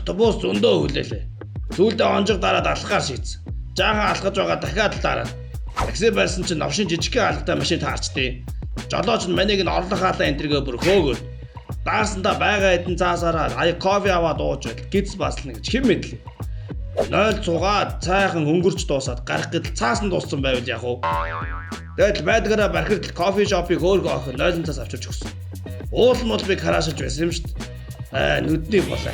автобус зөндөө хүлээлээ. Сүүлдээ онжиг дараад алхахаар шийдсэн. Жаахан алхаж байгаа дахиад дараа. Такси барьсан чинь новшин жижигхэн алгатай машин таарчдээ. Жолооч нь манийг нь орлох хаалаа энтергээ бүр хөөгөөд. Даасандаа байгаа хэдэн цаасаараа аяг кофе аваад ууж байтал гиз басна гэж хэн мэдлээ. 0-6 цайхан өнгөрч дуусаад гарах гэдэл цаасан дууссан байвал яг уу. Тэгэл байдгаараа бархирдл кофе шопыг хөөргөө охин 0 цаас авчирч өгсөн. Уул молбыг хараашиж байсан юм шүү дээ. Нүдний болоо.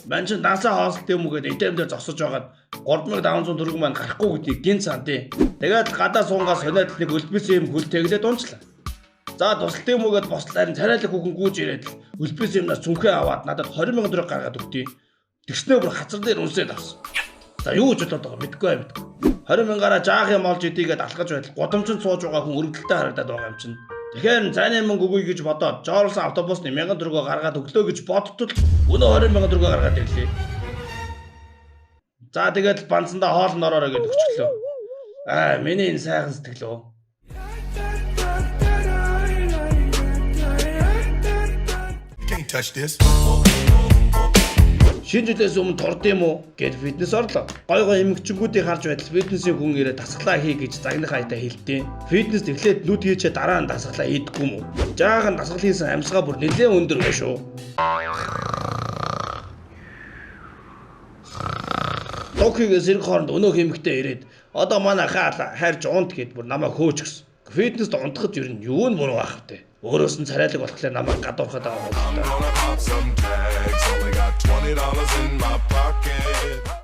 Манчин дансаа хоолт юм угээд эдэмдээ зогсож байгаад 3500 төгрөг маань гарахгүй гэдгийг гин сандээ. Тэгээд гадаа сунгаас сониад нэг өлбис юм хөл тэглээд унцлаа. За тусалт юм угээд бослоор царайлаг хүүхэн гүйж ирээд өлбис юмнаас цүнхээ аваад надад 20,000 төгрөг гаргаад өгдөө. Тэгснээр бүр хацар дээр үнсээд авсан. За юу ч болоод байгаа мэдгүй юм. 20,000-аараа жаах юм олж идийгээд алхаж байтал годомчонд сууж байгаа хүн өргөдөлтэй харагдаад байгаа юм чинь. Тэгэхээр зайны мөнгө өгье гэж бодоод жоорлсон автобусны 1000 төгрөгөө гаргаад өглөө гэж бодтол өнөө 20,000 төгрөгөө гаргаад ирлээ. За тэгээд банцандаа хоол нороорой гэж өчглөө. Миний энэ сайхан сэтгэлөө. Can't touch this. Шинжилээс өмнө турд юм уу гэд фитнес орлоо. Гой эмэгчингүүдийг харж байтал фитнесийн хүн ирээд дасгалаа хий гэж загнах хаятай хэлдэг. Фитнес эхлээд нүд хийчээ дараа нь дасгалаа хийдэггүй юм уу? Жаахан дасгал хийсэн амьсгаа бүр нэлээд өндөр байна шүү. Токигээс ирэх хооронд өнөө хэмэгтэй ирээд одоо манай хаалаа хайрж унт гэд бүр намайг хөөч гисэн. Фитнест унтахад ер нь юу нь буруу байх вэ? Өөрөөс нь царайлаг болохоор намайг гадуурхаад байгаа юм байна.